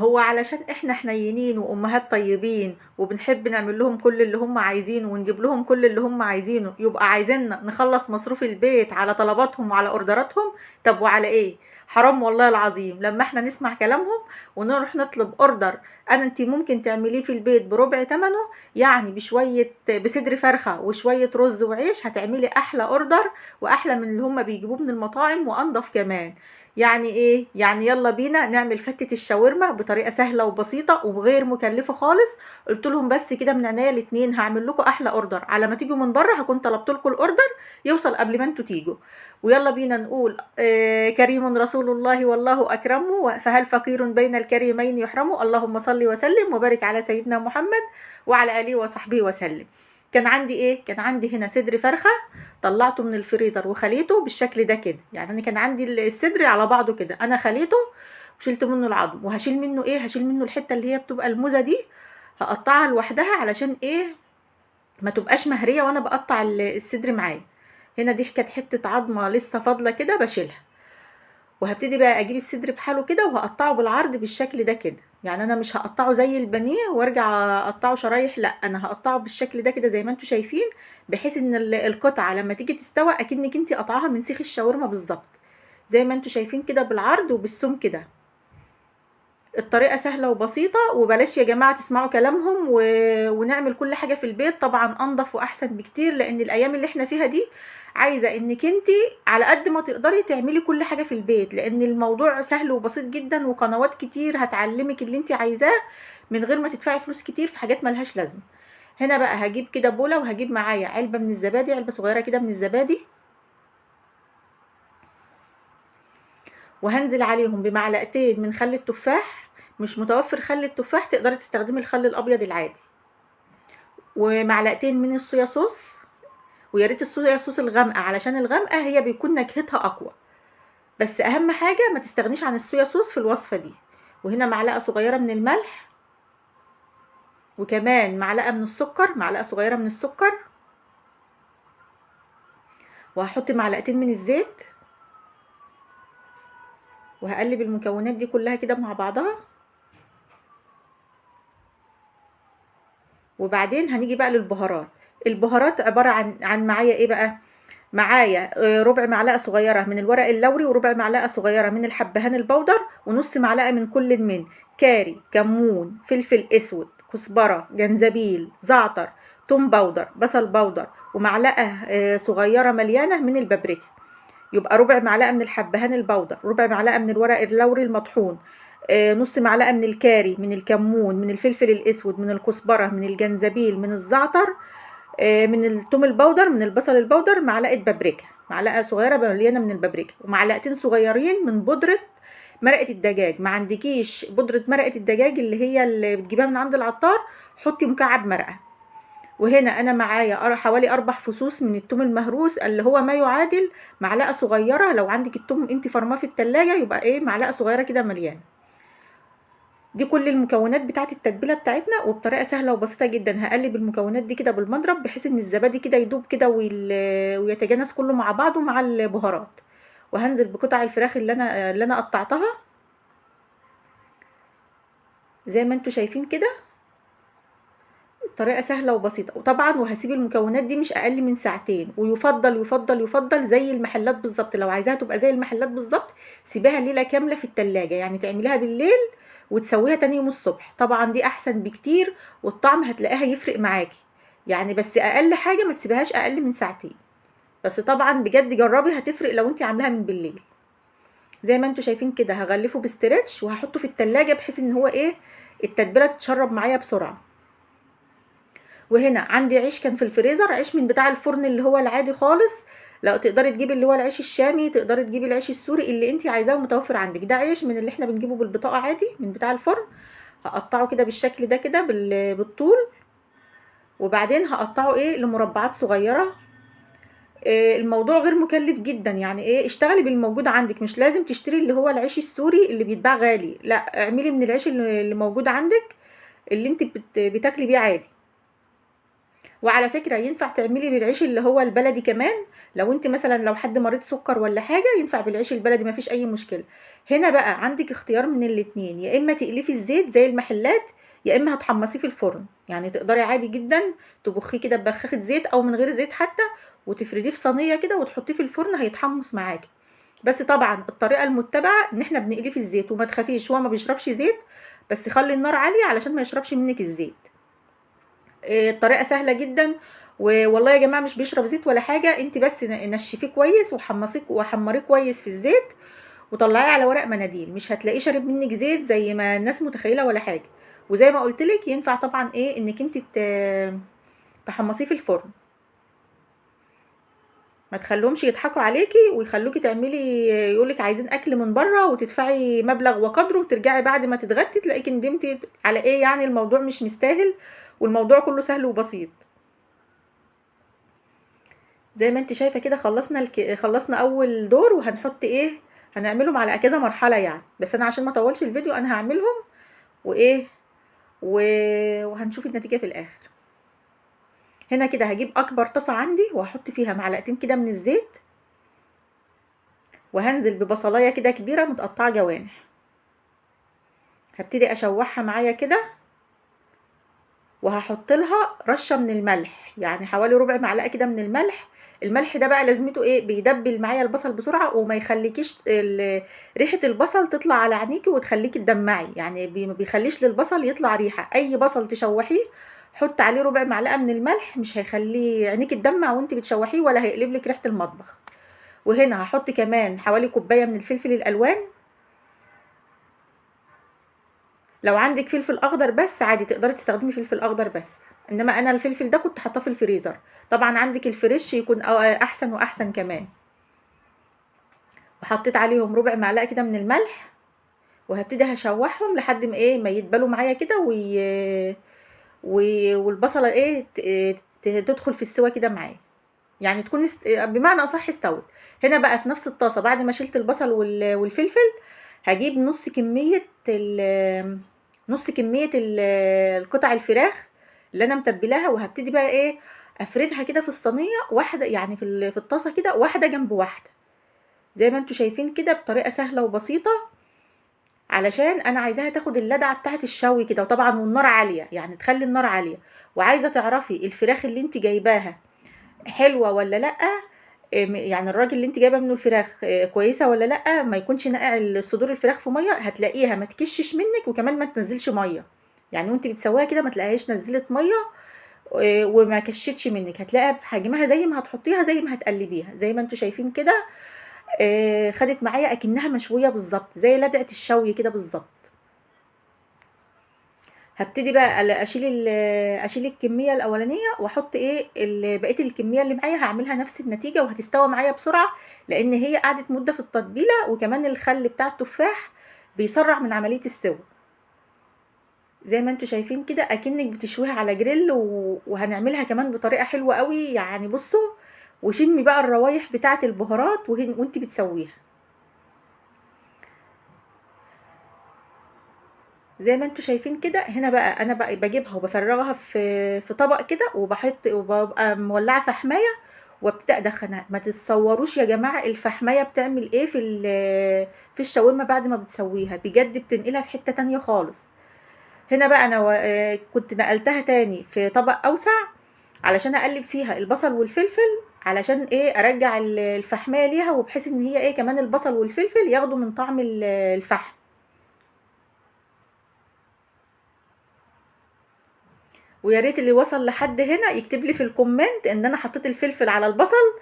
هو علشان احنا حنينين وامهات طيبين وبنحب نعمل لهم كل اللي هم عايزينه ونجيب لهم كل اللي هم عايزينه، يبقى عايزيننا نخلص مصروف البيت على طلباتهم وعلى اوردراتهم؟ طب وعلى ايه؟ حرام والله العظيم لما احنا نسمع كلامهم ونروح نطلب اوردر. انتي ممكن تعمليه في البيت بربع تمنه، يعني بشوية بصدر فرخة وشوية رز وعيش هتعملي احلى اوردر، واحلى من اللي هم بيجيبوه من المطاعم وانضف كمان. يعني ايه؟ يعني يلا بينا نعمل فتة الشاورما بطريقة سهلة وبسيطة وغير مكلفة خالص. قلت لهم بس كده من عينيا الاتنين هعمل لكم احلى اوردر، على ما تيجوا من بره هكون طلبت لكم الاوردر يوصل قبل ما انتوا تيجوا. ويلا بينا نقول كريم رسول الله والله اكرمه، فهل فقير بين الكريمين يحرمه؟ اللهم صل وسلم وبارك على سيدنا محمد وعلى اله وصحبه وسلم. كان عندي ايه؟ كان عندي هنا صدر فرخة، طلعته من الفريزر وخليته بالشكل ده كده. يعني انا كان عندي الصدر على بعضه كده، انا خليته وشلت منه العظم، وهشيل منه ايه؟ هشيل منه الحته اللي هي بتبقى الموزه دي، هقطعها لوحدها علشان ايه؟ ما تبقاش مهريه وانا بقطع الصدر معايا. هنا دي كانت حته عظمه لسه فاضله كده بشيلها، وهبتدي بقى اجيب الصدر بحاله كده وهقطعه بالعرض بالشكل ده كده. يعني انا مش هقطعه زي البانيه وارجع اقطعه شرايح، لا انا هقطعه بالشكل ده كده زي ما انتم شايفين، بحيث ان القطعه لما تيجي تستوى اكنك انت قطعها من سيخ الشاورما بالظبط، زي ما انتم شايفين كده بالعرض وبالسم كده. الطريقة سهلة وبسيطة، وبلاش يا جماعة تسمعوا كلامهم ونعمل كل حاجة في البيت. طبعا انضف واحسن بكتير، لان الايام اللي احنا فيها دي عايزة انك انتي على قد ما تقدري تعملي كل حاجة في البيت، لان الموضوع سهل وبسيط جدا، وقنوات كتير هتعلمك اللي انتي عايزاه من غير ما تدفعي فلوس كتير في حاجات ملهاش لازمة. هنا بقى هجيب كده بولة، وهجيب معايا علبة من الزبادي، علبة صغيرة كده من الزبادي، وهنزل عليهم بمعلقتين من خل التفاح. مش متوفر خل التفاح تقدري تستخدمي الخل الابيض العادي، ومعلقتين من الصويا صوص. ويا ريت الصويا صوص الغامقه، علشان الغامقه هي بيكون نكهتها اقوى، بس اهم حاجه ما تستغنيش عن الصويا صوص في الوصفه دي. وهنا معلقه صغيره من الملح، وكمان معلقه من السكر، معلقه صغيره من السكر، وهحط معلقتين من الزيت، وهقلب المكونات دي كلها كده مع بعضها. وبعدين هنيجي بقى للبهارات. البهارات عباره عن معايا ايه بقى؟ معايا ربع معلقه صغيره من الورق اللوري، وربع معلقه صغيره من الحبهان البودر، ونص معلقه من كل من كاري، كمون، فلفل اسود، كزبره، جنزبيل، زعتر، توم باودر، بصل باودر، ومعلقه صغيره مليانه من البابريكا. يبقى ربع معلقه من الحبهان البودر، ربع معلقه من الورق اللوري المطحون، نص معلقه من الكاري، من الكمون، من الفلفل الاسود، من الكزبره، من الجنزبيل، من الزعتر، من الثوم البودر، من البصل البودر، معلقه بابريكا، معلقه صغيره مليانه من البابريكا، ومعلقتين صغيرين من بودره مرقه الدجاج. ما عندكيش بودره مرقه الدجاج اللي هي اللي بتجيبها من عند العطار، حطي مكعب مرقه. وهنا انا معايا حوالي 4 فصوص من الثوم المهروس، اللي هو ما يعادل معلقه صغيره. لو عندك الثوم انت فرماه في التلاجة يبقى ايه؟ معلقه صغيره كده مليانه. دي كل المكونات بتاعت التتبيله بتاعتنا، وبطريقه سهله وبسيطه جدا. هقلب المكونات دي كده بالمضرب بحيث ان الزبادي كده يدوب كده ويتجانس كله مع بعضه مع البهارات. وهنزل بقطع الفراخ اللي انا قطعتها زي ما انتوا شايفين كده. طريقه سهله وبسيطه، وطبعا وهسيب المكونات دي مش اقل من ساعتين. ويفضل يفضل يفضل زي المحلات بالظبط، لو عايزاها تبقى زي المحلات بالظبط سيبيها ليله كامله في التلاجة، يعني تعمليها بالليل وتسويها تاني يوم الصبح. طبعا دي احسن بكتير، والطعم هتلاقيها يفرق معاكي يعني. بس اقل حاجه ما تسيبهاش اقل من ساعتين. بس طبعا بجد جربي، هتفرق لو انت عاملاها من بالليل. زي ما انتوا شايفين كده هغلفه بستريتش وهحطه في التلاجة بحيث ان هو ايه؟ التتبيله تتشرب معايا بسرعه. وهنا عندي عيش كان في الفريزر، عيش من بتاع الفرن اللي هو العادي خالص. لو تقدري تجيبي اللي هو العيش الشامي، تقدري تجيبي العيش السوري اللي انت عايزاه ومتوفر عندك. ده عيش من اللي احنا بنجيبه بالبطاقه عادي من بتاع الفرن. هقطعه كده بالشكل ده كده بالطول، وبعدين هقطعه ايه؟ لمربعات صغيره. الموضوع غير مكلف جدا، يعني ايه؟ اشتغلي بالموجود عندك، مش لازم تشتري اللي هو العيش السوري اللي بيتباع غالي، لا اعملي من العيش اللي موجود عندك، اللي انت بتاكلي بيه عادي. وعلى فكرة ينفع تعملي بالعيش اللي هو البلدي كمان، لو انت مثلا لو حد مريض سكر ولا حاجة ينفع بالعيش البلدي مفيش اي مشكلة. هنا بقى عندك اختيار من الاتنين، يا اما تقليه في الزيت زي المحلات، يا اما هتحمصيه في الفرن. يعني تقدري عادي جدا تبخيه كده ببخاخة زيت او من غير زيت حتى، وتفرديه في صينية كده وتحطيه في الفرن هيتحمص معاكي. بس طبعا الطريقة المتبعة ان احنا بنقليه في الزيت، وما تخافيش هو ما بيشربش زيت، بس خلي النار عالية علشان ما يشربش منك الزيت. الطريقه سهله جدا. والله يا جماعه مش بيشرب زيت ولا حاجه، انت بس نشفيه كويس وحمريه كويس في الزيت، وطلعيه على ورق مناديل، مش هتلاقيه شارب منك زيت زي ما الناس متخيله ولا حاجه. وزي ما قلت لك ينفع طبعا ايه انك انت تحمصيه في الفرن، ما تخليهمش يضحكوا عليكي ويخلوكي تعملي يقولك عايزين اكل من بره وتدفعي مبلغ وقدره، وترجعي بعد ما تتغدي تلاقيكي ندمتي على ايه. يعني الموضوع مش مستاهل، والموضوع كله سهل وبسيط. زي ما انت شايفه كده خلصنا اول دور، وهنحط ايه، هنعملهم على كذا مرحله يعني، بس انا عشان ما اطولش الفيديو انا هعملهم وايه و... وهنشوف النتيجه في الاخر. هنا كده هجيب اكبر طاسه عندي وهحط فيها معلقتين كده من الزيت، وهنزل ببصلايه كده كبيره متقطعه جوانح، هبتدي اشوحها معايا كده، وهحط لها رشه من الملح، يعني حوالي ربع معلقه كده من الملح. الملح ده بقى لازمته ايه، بيدبل معايا البصل بسرعه، وما يخليكيش ريحه البصل تطلع على عينيكي وتخليكي تدمعي، يعني ما بيخليش للبصل يطلع ريحه. اي بصل تشوحيه حط عليه ربع معلقه من الملح، مش هيخلي عينيكي تدمع وانت بتشوحيه، ولا هيقلب لك ريحه المطبخ. وهنا هحط كمان حوالي كوبايه من الفلفل الالوان. لو عندك فلفل اخضر بس عادي تقدري تستخدمي فلفل اخضر بس، انما انا الفلفل ده كنت حاطاه في الفريزر. طبعا عندك الفريش يكون احسن واحسن كمان. وحطيت عليهم ربع معلقه كده من الملح، وهبتدي هشوحهم لحد ما ايه ما يدبلوا معايا كده والبصله ايه تدخل في السوا كده معايا، يعني تكون بمعنى اصح استوت. هنا بقى في نفس الطاسه بعد ما شلت البصل والفلفل، هجيب نص كميه القطع الفراخ اللي انا متبلاها، وهبتدي بقى ايه افردها كده في الصينيه واحده، يعني في الطاسه كده واحده جنب واحده، زي ما انتوا شايفين كده بطريقه سهله وبسيطه، علشان انا عايزاها تاخد اللدعه بتاعه الشوي كده. وطبعا والنار عاليه، يعني تخلي النار عاليه، وعايزه تعرفي الفراخ اللي انت جايباها حلوه ولا لا. يعني الراجل اللي انت جايبه منه الفراخ كويسه ولا لا، ما يكونش ناقع صدور الفراخ في ميه، هتلاقيها ما تكشش منك، وكمان ما تنزلش ميه. يعني وانت بتسويها كده ما تلاقيهاش نزلت ميه وما كشتش منك، هتلاقيها بحجمها زي ما هتحطيها زي ما هتقلبيها، زي ما انتوا شايفين كده. خدت معايا اكنها مشويه بالظبط زي لدعه الشوي كده بالظبط. هبتدي بقى اشيل الكميه الاولانيه، واحط ايه بقيه الكميه اللي معايا، هعملها نفس النتيجه وهتستوى معايا بسرعه، لان هي قعدت مده في التتبيله، وكمان الخل بتاع التفاح بيسرع من عمليه السوى. زي ما انتوا شايفين كده اكنك بتشويها على جريل، وهنعملها كمان بطريقه حلوه قوي. يعني بصوا وشمي بقى الروايح بتاعه البهارات وانت بتسويها. زي ما انتوا شايفين كده. هنا بقى انا بقى بجيبها وبفرغها في طبق كده، وببقى مولعه فحمايه، وابتدي ادخنها. ما تتصوروش يا جماعه الفحمايه بتعمل ايه في الشاورما بعد ما بتسويها، بجد بتنقلها في حته تانية خالص. هنا بقى انا كنت نقلتها تاني في طبق اوسع علشان اقلب فيها البصل والفلفل، علشان ايه ارجع الفحمايه ليها، وبحيث ان هي ايه كمان البصل والفلفل ياخدوا من طعم الفحم. ويا ريت اللي وصل لحد هنا يكتب لي في الكومنت ان انا حطيت الفلفل على البصل،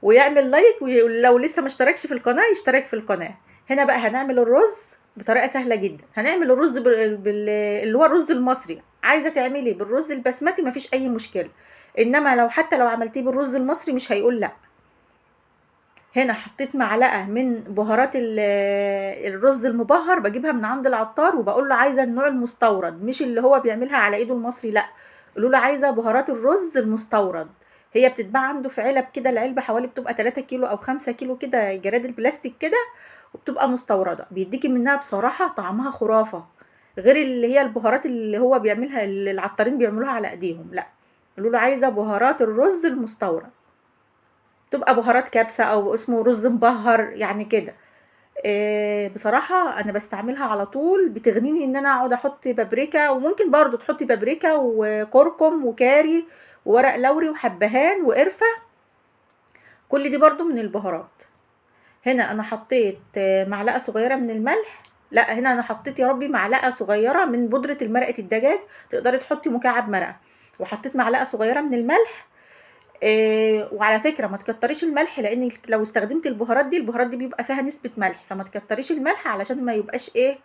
ويعمل لايك، ولو لسه ما اشتركش في القناه يشترك في القناه. هنا بقى هنعمل الرز بطريقه سهله جدا. هنعمل الرز اللي هو الرز المصري. عايزه تعملي بالرز البسمتي مفيش اي مشكله، انما حتى لو عملتيه بالرز المصري مش هيقول لا. هنا حطيت معلقه من بهارات الرز المبهر، بجيبها من عند العطار، وبقول له عايزه النوع المستورد، مش اللي هو بيعملها على ايده المصري، لا، قولوا له عايزه بهارات الرز المستورد. هي بتتباع عنده في علب كده، العلبه حوالي بتبقى 3 كيلو او 5 كيلو كده، جراد البلاستيك كده، وبتبقى مستورده، بيديكي منها بصراحه طعمها خرافه، غير اللي هي البهارات اللي هو بيعملها اللي العطارين بيعملوها على ايديهم، لا. قولوا له عايزه بهارات الرز المستورد، تبقى بهارات كبسه او اسمه رز مبهر يعني كده. بصراحه انا بستعملها على طول، بتغنيني ان انا اقعد احط بابريكا، وممكن برضو تحطي بابريكا وكركم وكاري وورق لوري وحبهان وقرفه، كل دي برضو من البهارات. هنا انا حطيت معلقه صغيره من الملح، لا هنا انا حطيت يا ربي معلقه صغيره من بودره المرقه الدجاج، تقدري تحطي مكعب مرقه، وحطيت معلقه صغيره من الملح. وعلى فكره ما تكتريش الملح، لان لو استخدمت البهارات دي بيبقى فيها نسبه ملح، فما تكتريش الملح علشان ما يبقاش ايه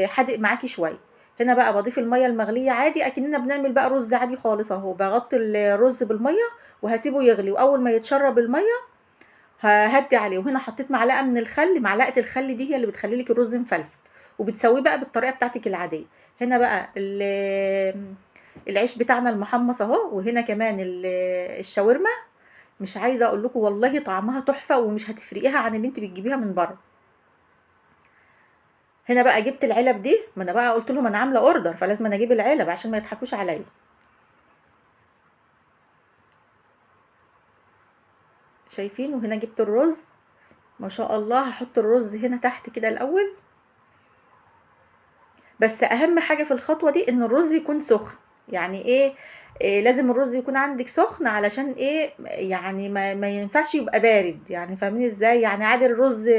حادق معاكي شويه. هنا بقى بضيف الميه المغليه عادي اكننا بنعمل بقى رز عادي خالص اهو، بغطي الرز بالميه وهسيبه يغلي، واول ما يتشرب الميه ههدي عليه. وهنا حطيت معلقه من الخل، معلقه الخل دي هي اللي بتخلي لك الرز مفلفل، وبتسويه بقى بالطريقه بتاعتك العاديه. هنا بقى العيش بتاعنا المحمص اهو، وهنا كمان الشاورما، مش عايزه اقول لكم والله طعمها تحفه، ومش هتفرقيها عن اللي انت بتجيبيها من بره. هنا بقى جبت العلب دي، ما انا بقى قلت لهم انا عامله اوردر فلازم انا اجيب العلب عشان ما يضحكوش عليا. شايفين؟ وهنا جبت الرز، ما شاء الله. هحط الرز هنا تحت كده الاول، بس اهم حاجه في الخطوه دي ان الرز يكون سخن. يعني إيه لازم الرز يكون عندك سخن، علشان ايه يعني ما ينفعش يبقى بارد، يعني فاهمين ازاي؟ يعني عادي الرز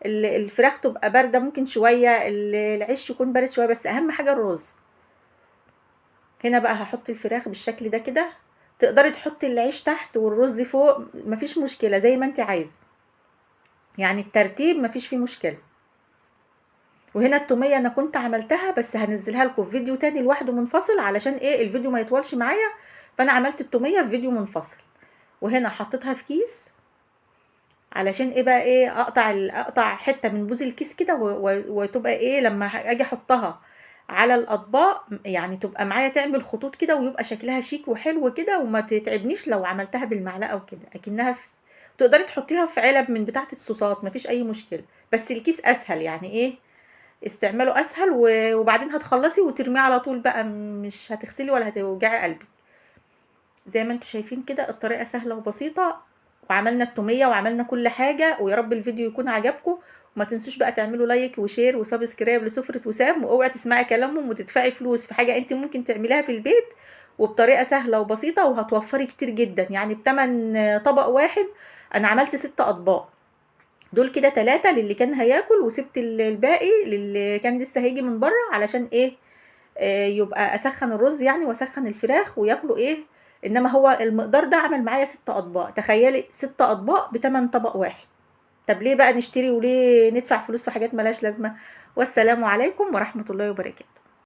الفراخ تبقى بارده ممكن شويه، العيش يكون بارد شويه، بس اهم حاجه الرز. هنا بقى هحط الفراخ بالشكل ده كده، تقدري تحطي العيش تحت والرز فوق، مفيش مشكله زي ما انت عايزه، يعني الترتيب مفيش فيه مشكله. وهنا التوميه انا كنت عملتها، بس هنزلها لكم في فيديو تاني لوحده منفصل، علشان ايه الفيديو ما يطولش معايا، فانا عملت التوميه في فيديو منفصل. وهنا حطيتها في كيس، علشان ايه بقى ايه اقطع حته من بوز الكيس كده، وتبقى ايه لما اجي احطها على الاطباق يعني تبقى معايا تعمل خطوط كده، ويبقى شكلها شيك وحلو كده، وما تتعبنيش لو عملتها بالمعلقه وكده اكنها تقدري تحطيها في علب من بتاعه الصوصات، مفيش اي مشكله، بس الكيس اسهل، يعني ايه استعماله اسهل، وبعدين هتخلصي وترميه على طول بقى، مش هتغسلي ولا هتوجعي قلبك. زي ما انتم شايفين كده الطريقه سهله وبسيطه، وعملنا التوميه وعملنا كل حاجه، ويا رب الفيديو يكون عجبكم. وما تنسوش بقى تعملوا لايك وشير وسبسكرايب لسفرة وسام، واوعي تسمعي كلامهم وتدفعي فلوس في حاجه انت ممكن تعمليها في البيت وبطريقه سهله وبسيطه، وهتوفري كتير جدا. يعني بتمن طبق واحد انا عملت 6 اطباق، دول كده 3 للي كان هياكل، وسبت الباقي للي كان لسه هيجي من بره، علشان ايه يبقى اسخن الرز يعني واسخن الفراخ وياكلوا ايه. انما هو المقدار ده عمل معايا 6 اطباق، تخيلي 6 اطباق بتمن طبق واحد. طب ليه بقى نشتري وليه ندفع فلوس في حاجات ملهاش لازمه؟ والسلام عليكم ورحمه الله وبركاته.